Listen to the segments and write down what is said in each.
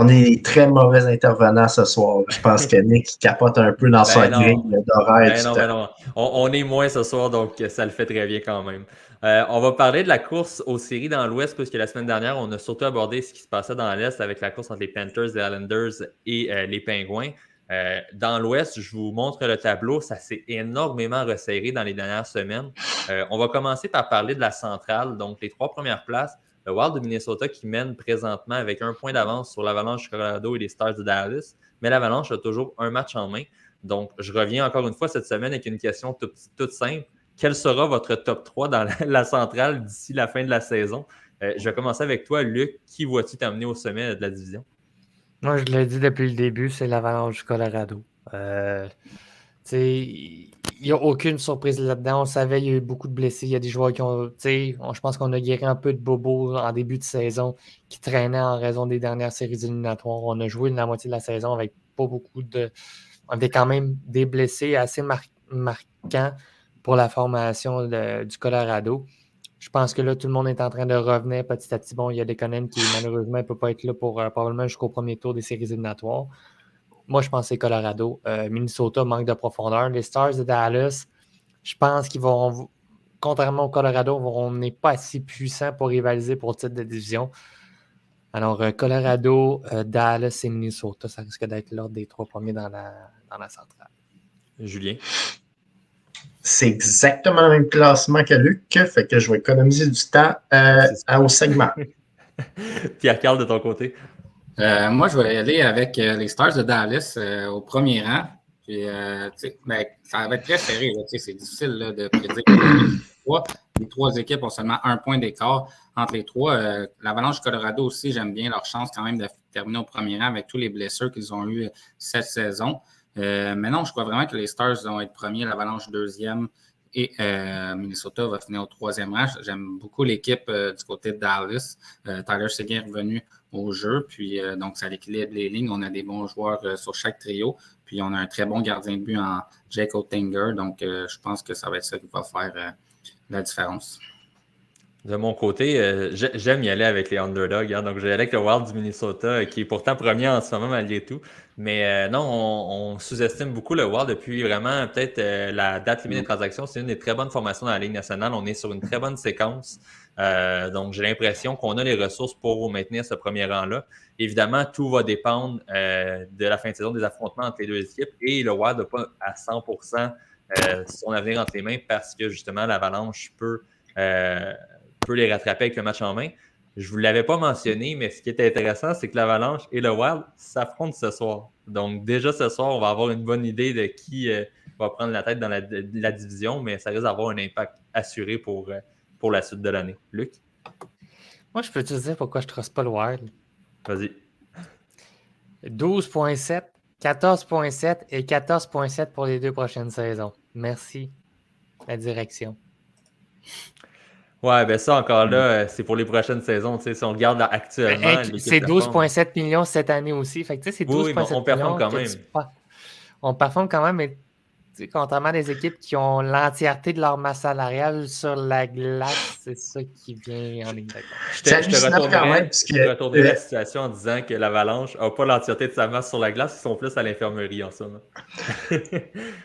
On est des très mauvais intervenants ce soir. Je pense que Nick capote un peu dans sa grille d'horaire du temps. Non. On est moins ce soir, donc ça le fait très bien quand même. On va parler de la course aux séries dans l'Ouest, puisque la semaine dernière, on a surtout abordé ce qui se passait dans l'Est avec la course entre les Panthers, les Islanders et les Pingouins. Dans l'Ouest, je vous montre le tableau. Ça s'est énormément resserré dans les dernières semaines. On va commencer par parler de la centrale, donc les 3 premières places. Le Wild de Minnesota qui mène présentement avec 1 point d'avance sur l'Avalanche du Colorado et les Stars de Dallas, mais l'Avalanche a toujours un match en main. Donc, je reviens encore une fois cette semaine avec une question toute simple. Quel sera votre top 3 dans la centrale d'ici la fin de la saison? Je vais commencer avec toi, Luc. Qui vois-tu t'amener au sommet de la division? Moi, je l'ai dit depuis le début, c'est l'Avalanche du Colorado. Il n'y a aucune surprise là-dedans. On savait qu'il y a eu beaucoup de blessés. Il y a des joueurs qui ont. Je pense qu'on a guéri un peu de bobos en début de saison qui traînaient en raison des dernières séries éliminatoires. On a joué la moitié de la saison avec pas beaucoup de. On avait quand même des blessés assez marquants pour la formation du Colorado. Je pense que là, tout le monde est en train de revenir petit à petit. Bon, il y a Lekonen qui, malheureusement, ne peut pas être là pour probablement jusqu'au premier tour des séries éliminatoires. Moi, je pense que c'est Colorado. Minnesota manque de profondeur. Les Stars de Dallas, je pense qu'ils vont, contrairement au Colorado, on n'est pas assez puissant pour rivaliser pour le titre de division. Alors, Colorado, Dallas et Minnesota, ça risque d'être l'ordre des 3 premiers dans la centrale. Julien? C'est exactement le même classement que Luc, fait que je vais économiser du temps au segment. Pierre-Carl, de ton côté? Moi, je vais aller avec les Stars de Dallas au premier rang. Puis, ça va être très serré. C'est difficile là, de prédire. Les 3 équipes ont seulement 1 point d'écart entre les 3. L'Avalanche Colorado aussi, j'aime bien leur chance quand même de terminer au premier rang avec tous les blessures qu'ils ont eu cette saison. Mais non, je crois vraiment que les Stars vont être premiers, l'Avalanche deuxième et Minnesota va finir au 3e rang. J'aime beaucoup l'équipe du côté de Dallas. Tyler Seguin est revenu au jeu, puis donc ça équilibre les lignes. On a des bons joueurs sur chaque trio, puis on a un très bon gardien de but en Jake Oettinger, donc je pense que ça va être ça qui va faire la différence. De mon côté, j'aime y aller avec les underdogs. Hein, donc, je vais aller avec le Wild du Minnesota, qui est pourtant premier en ce moment malgré tout. Mais non, on sous-estime beaucoup le Wild depuis vraiment peut-être la date limite des transactions. C'est une des très bonnes formations dans la Ligue nationale. On est sur une très bonne séquence. Donc, j'ai l'impression qu'on a les ressources pour maintenir ce premier rang-là. Évidemment, tout va dépendre de la fin de saison des affrontements entre les 2 équipes. Et le Wild n'a pas à 100% son avenir entre les mains parce que justement, l'Avalanche peut les rattraper avec le match en main. Je ne vous l'avais pas mentionné, mais ce qui est intéressant, c'est que l'Avalanche et le Wild s'affrontent ce soir. Donc, déjà ce soir, on va avoir une bonne idée de qui va prendre la tête dans la division, mais ça risque d'avoir un impact assuré pour la suite de l'année. Luc? Moi, je peux te dire pourquoi je ne trosse pas le Wild. Vas-y. 12,7, 14,7 et 14,7 pour les 2 prochaines saisons. Merci, la direction. Ouais, ben ça, encore là, c'est pour les prochaines saisons. Si on regarde actuellement, c'est 12,7 millions cette année aussi. Fait que c'est 12,7 millions. On performe quand même. On performe quand même, mais contrairement à des équipes qui ont l'entièreté de leur masse salariale sur la glace, c'est ça qui vient en ligne de compte. Je te retournerai la situation en disant que l'Avalanche n'a pas l'entièreté de sa masse sur la glace, ils sont plus à l'infirmerie en ce moment.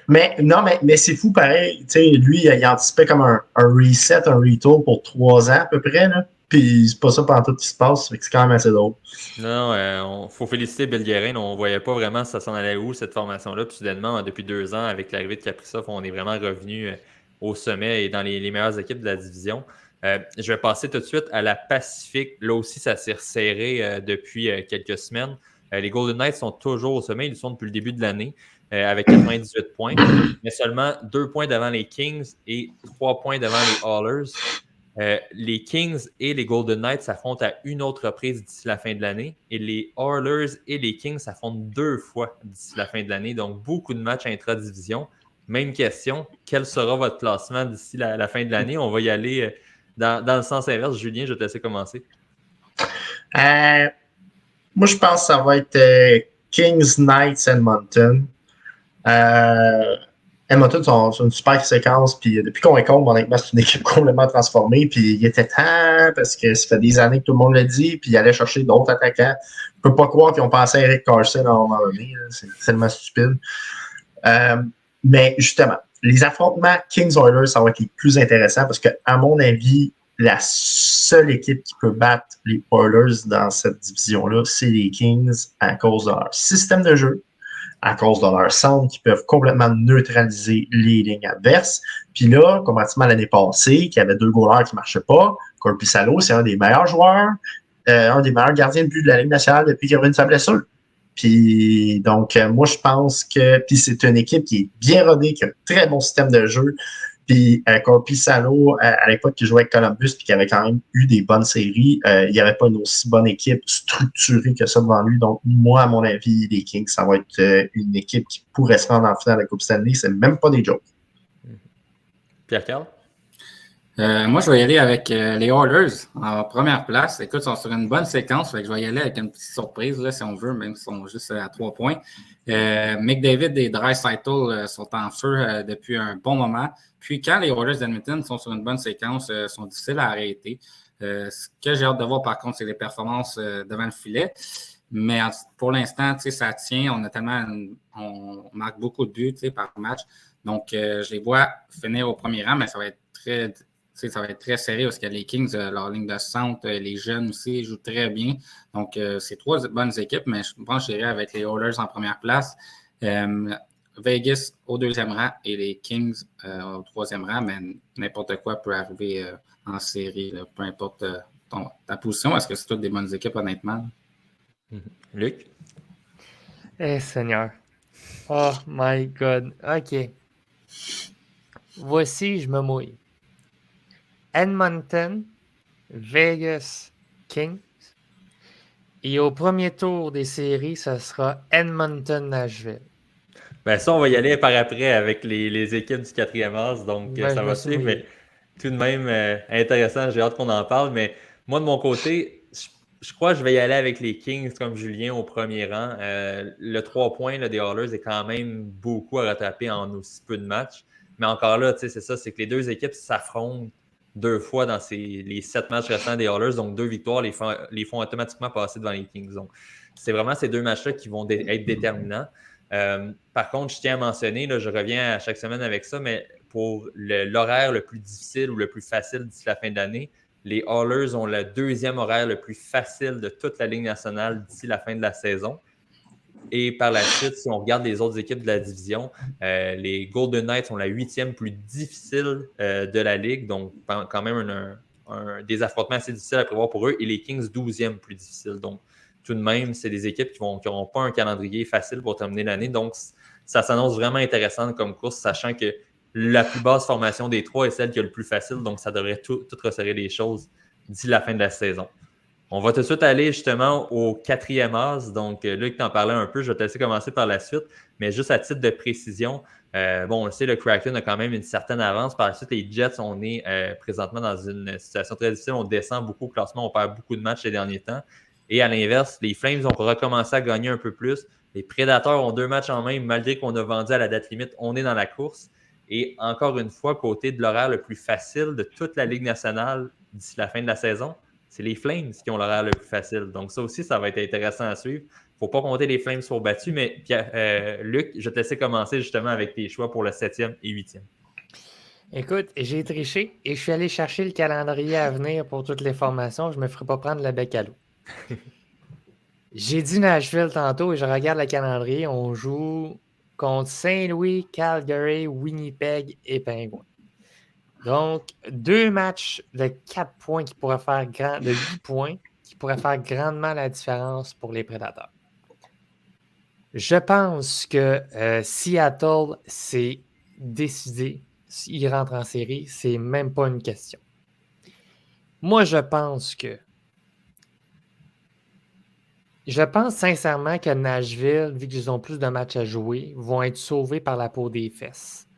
mais c'est fou pareil. Lui, il anticipait comme un reset, un retour pour 3 ans à peu près. Là. Puis c'est pas ça pendant tout qui se passe. C'est quand même assez drôle. Non, faut féliciter Bill Guerin. On voyait pas vraiment ça s'en allait où, cette formation-là. Puis soudainement, depuis 2 ans, avec l'arrivée de Kaprizov, on est vraiment revenu au sommet et dans les meilleures équipes de la division. Je vais passer tout de suite à la Pacifique. Là aussi, ça s'est resserré depuis quelques semaines. Les Golden Knights sont toujours au sommet. Ils le sont depuis le début de l'année avec 98 points, mais seulement 2 points devant les Kings et 3 points devant les Oilers. Les Kings et les Golden Knights s'affrontent à une autre reprise d'ici la fin de l'année et les Oilers et les Kings s'affrontent 2 fois d'ici la fin de l'année. Donc, beaucoup de matchs intra-division. Même question, quel sera votre classement d'ici la fin de l'année? On va y aller dans le sens inverse. Julien, je vais te laisser commencer. Moi, je pense que ça va être Kings, Knights, Edmonton. Edmonton sont une super séquence, puis depuis qu'on est contre, honnêtement, c'est une équipe complètement transformée, puis il était temps, parce que ça fait des années que tout le monde l'a dit, puis il allait chercher d'autres attaquants. Je peux pas croire qu'ils ont pensé à Eric Carson à un moment donné, c'est tellement stupide. Mais justement, les affrontements Kings-Oilers, ça va être les plus intéressants, parce que, à mon avis, la seule équipe qui peut battre les Oilers dans cette division-là, c'est les Kings à cause de leur système de jeu, à cause de leur centre qui peuvent complètement neutraliser les lignes adverses. Puis là, comparativement à l'année passée, qui avait 2 goalers qui ne marchaient pas, Korpisalo, c'est un des meilleurs joueurs, un des meilleurs gardiens de but de la Ligue nationale depuis qu'il a revenu de sa blessure. Puis donc, moi, je pense que puis c'est une équipe qui est bien rodée, qui a un très bon système de jeu. Puis Korpisalo, à l'époque, qui jouait avec Columbus puis qui avait quand même eu des bonnes séries, il n'y avait pas une aussi bonne équipe structurée que ça devant lui. Donc, moi, à mon avis, les Kings, ça va être une équipe qui pourrait se rendre en finale de la Coupe Stanley. C'est même pas des jokes. Pierre-Carl? Moi, je vais y aller avec les Oilers en première place. Écoute, ils sont sur une bonne séquence. Fait que je vais y aller avec une petite surprise, là, si on veut, même s'ils sont juste à 3 points. McDavid et Draisaitl sont en feu depuis un bon moment. Puis quand les Oilers d'Edmonton sont sur une bonne séquence, sont difficiles à arrêter. Ce que j'ai hâte de voir, par contre, c'est les performances devant le filet. Mais pour l'instant, ça tient. On marque beaucoup de buts par match. Donc, je les vois finir au premier rang, mais ça va être très serré parce que les Kings, leur ligne de centre, les jeunes aussi, jouent très bien. Donc, c'est 3 bonnes équipes, mais je pense que j'irai avec les Oilers en première place, Vegas au 2e rang et les Kings au 3e rang, mais n'importe quoi peut arriver en série, là, peu importe ta position. Est-ce que c'est toutes des bonnes équipes, honnêtement? Luc? Seigneur. Oh my God. OK. Voici, je me mouille. Edmonton, Vegas, Kings. Et au premier tour des séries, ça sera Edmonton-Nashville. Ben ça, on va y aller par après avec les équipes du 4e as, donc ça va suivre, mais tout de même intéressant, j'ai hâte qu'on en parle, mais moi de mon côté, je crois que je vais y aller avec les Kings comme Julien au premier rang. Le 3 points là, des Oilers est quand même beaucoup à rattraper en aussi peu de matchs, mais encore là, c'est ça, c'est que les 2 équipes s'affrontent 2 fois dans les 7 matchs restants des Oilers, donc 2 victoires les font automatiquement passer devant les Kings. Donc, c'est vraiment ces 2 matchs-là qui vont être déterminants. Par contre, je tiens à mentionner, là, je reviens à chaque semaine avec ça, mais pour l'horaire le plus difficile ou le plus facile d'ici la fin de l'année, les Oilers ont le 2e horaire le plus facile de toute la Ligue nationale d'ici la fin de la saison. Et par la suite, si on regarde les autres équipes de la division, les Golden Knights ont la 8e plus difficile de la Ligue, donc quand même des affrontements assez difficiles à prévoir pour eux, et les Kings 12e plus difficile. Donc, tout de même, c'est des équipes qui n'auront pas un calendrier facile pour terminer l'année. Donc, ça s'annonce vraiment intéressant comme course, sachant que la plus basse formation des 3 est celle qui a le plus facile. Donc, ça devrait tout resserrer les choses d'ici la fin de la saison. On va tout de suite aller justement au 4e as. Donc, Luc t'en parlait un peu. Je vais te laisser commencer par la suite. Mais juste à titre de précision, on le sait, le Kraken a quand même une certaine avance. Par la suite, les Jets, on est présentement dans une situation très difficile. On descend beaucoup au classement. On perd beaucoup de matchs ces derniers temps. Et à l'inverse, les Flames ont recommencé à gagner un peu plus. Les Prédateurs ont 2 matchs en main. Malgré qu'on a vendu à la date limite, on est dans la course. Et encore une fois, côté de l'horaire le plus facile de toute la Ligue nationale d'ici la fin de la saison, c'est les Flames qui ont l'horaire le plus facile. Donc ça aussi, ça va être intéressant à suivre. Il ne faut pas compter les Flames sont battus, mais Luc, je vais te laisser commencer justement avec tes choix pour le 7e et 8e. Écoute, j'ai triché et je suis allé chercher le calendrier à venir pour toutes les formations. Je ne me ferai pas prendre la bec à l'eau. J'ai dit Nashville tantôt et je regarde le calendrier. On joue contre Saint-Louis, Calgary, Winnipeg et Penguins. Donc, 2 matchs de 4 points qui pourraient faire de 8 points qui pourraient faire grandement la différence pour les Prédateurs. Je pense que Seattle, c'est décidé. S'ils rentrent en série, c'est même pas une question. Moi, je pense sincèrement que Nashville, vu qu'ils ont plus de matchs à jouer, vont être sauvés par la peau des fesses.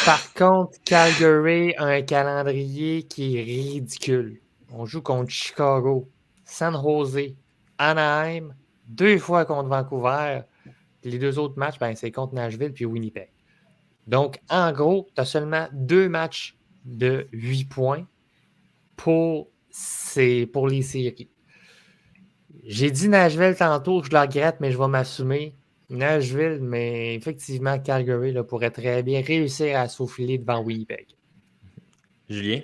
Par contre, Calgary a un calendrier qui est ridicule. On joue contre Chicago, San Jose, Anaheim, 2 fois contre Vancouver. Les 2 autres matchs, c'est contre Nashville puis Winnipeg. Donc, en gros, tu as seulement 2 matchs de 8 points pour les séries. J'ai dit Nashville tantôt, je le regrette, mais je vais m'assumer. Nashville, mais effectivement, Calgary là, pourrait très bien réussir à s'aufiler devant Winnipeg. Julien?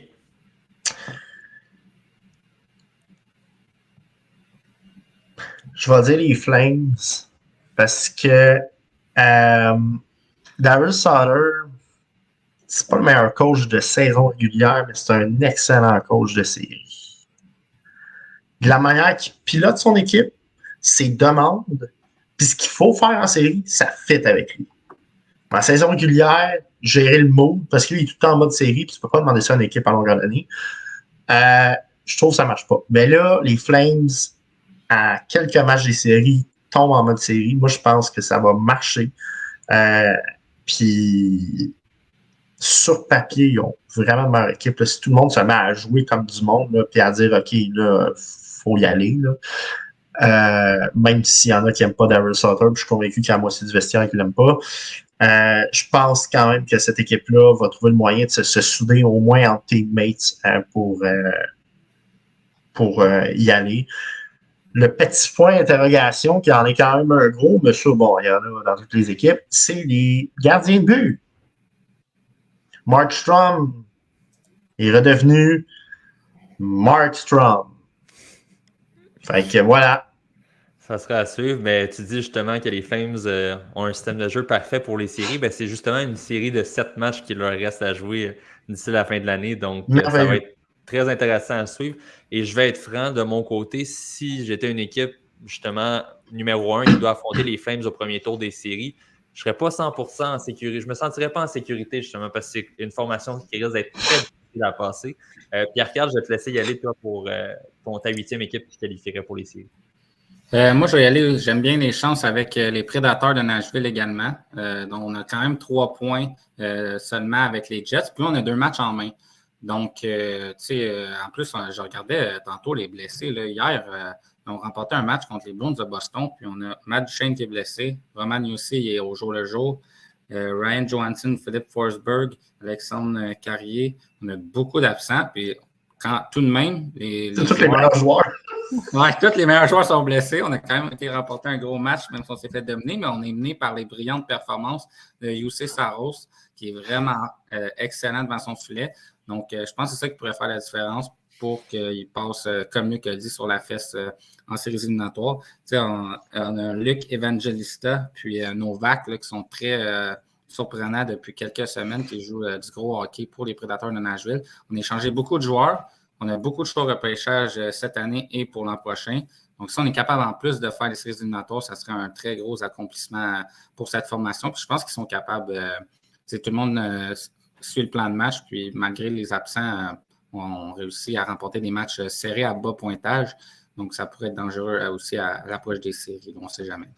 Je vais dire les Flames parce que Darryl Sutter, c'est pas le meilleur coach de saison régulière, mais c'est un excellent coach de série. De la manière qu'il pilote son équipe, ses demandes, puis ce qu'il faut faire en série, ça fit avec lui. En saison régulière, gérer le mood, parce qu'il est tout le temps en mode série, puis tu peux pas demander ça à une équipe à longueur d'année. Je trouve que ça marche pas. Mais là, les Flames, à quelques matchs des séries, tombent en mode série. Moi, je pense que ça va marcher. Puis, sur papier, ils ont vraiment de meilleure équipe. Là, si tout le monde se met à jouer comme du monde, là, puis à dire, OK, là, faut y aller. Là. Même s'il y en a qui n'aiment pas Darryl Sutter, je suis convaincu qu'il y a la moitié du vestiaire qui ne l'aime pas. Je pense quand même que cette équipe-là va trouver le moyen de se souder au moins en teammates pour y aller. Le petit point d'interrogation, qui en est quand même un gros, mais ça, bon, il y en a dans toutes les équipes, c'est les gardiens de but. Markstrom est redevenu Markstrom. Fait que voilà. Ça sera à suivre, mais tu dis justement que les Flames ont un système de jeu parfait pour les séries. Ben, c'est justement une série de 7 matchs qui leur reste à jouer d'ici la fin de l'année. Donc, ça va être très intéressant à suivre. Et je vais être franc de mon côté, si j'étais une équipe justement numéro 1 qui doit affronter les Flames au premier tour des séries, je ne serais pas 100% en sécurité. Je ne me sentirais pas en sécurité justement parce que c'est une formation qui risque d'être très difficile à passer. Pierre-Carl, je vais te laisser y aller toi pour ta 8e équipe qui qualifierait pour les séries. Moi, je vais y aller. J'aime bien les chances avec les Prédateurs de Nashville également. Donc, on a quand même 3 points seulement avec les Jets. Puis là, on a 2 matchs en main. Donc, tu sais, en plus, je regardais tantôt les blessés. Là, hier, on remporté un match contre les Bruins de Boston. Puis on a Matt Duchene qui est blessé. Roman Josi, il est au jour le jour. Ryan Johansson, Philippe Forsberg, Alexandre Carrier. On a beaucoup d'absents. Puis tout de même, les tous les meilleurs joueurs. Oui, tous les meilleurs joueurs sont blessés. On a quand même été remporté un gros match, même si on s'est fait dominer, mais on est mené par les brillantes performances de Juuse Saros, qui est vraiment excellent devant son filet. Donc, je pense que c'est ça qui pourrait faire la différence pour qu'il passe, comme Luc a dit, sur la fesse en séries éliminatoires. Tu sais, on a Luc Evangelista, puis Novak, là, qui sont très surprenants depuis quelques semaines, qui jouent du gros hockey pour les Prédateurs de Nashville. On a échangé beaucoup de joueurs. On a beaucoup de choix de repêchage cette année et pour l'an prochain. Donc, si on est capable en plus de faire les séries éliminatoires, ça serait un très gros accomplissement pour cette formation. Puis je pense qu'ils sont capables. Tout le monde suit le plan de match. Puis malgré les absents, on réussit à remporter des matchs serrés à bas pointage. Donc, ça pourrait être dangereux aussi à l'approche des séries. On ne sait jamais.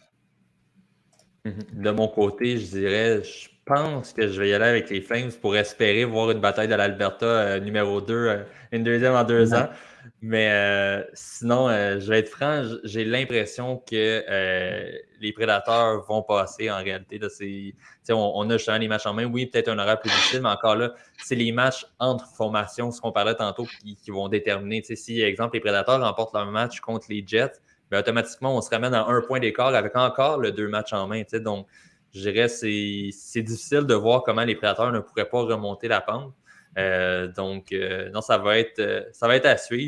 De mon côté, je dirais, je pense que je vais y aller avec les Flames pour espérer voir une bataille de l'Alberta numéro 2, une deuxième en 2 ans. Mais sinon, je vais être franc, j'ai l'impression que les Prédateurs vont passer en réalité. Là, on a justement les matchs en main. Oui, peut-être un horaire plus difficile, mais encore là, c'est les matchs entre formations, ce qu'on parlait tantôt, qui vont déterminer. Si, exemple, les Prédateurs remportent leur match contre les Jets, bien, automatiquement, on se ramène à 1 point d'écart avec encore le 2 matchs en main. Donc, je dirais que c'est difficile de voir comment les Prédateurs ne pourraient pas remonter la pente. Donc, non, ça va être à suivre.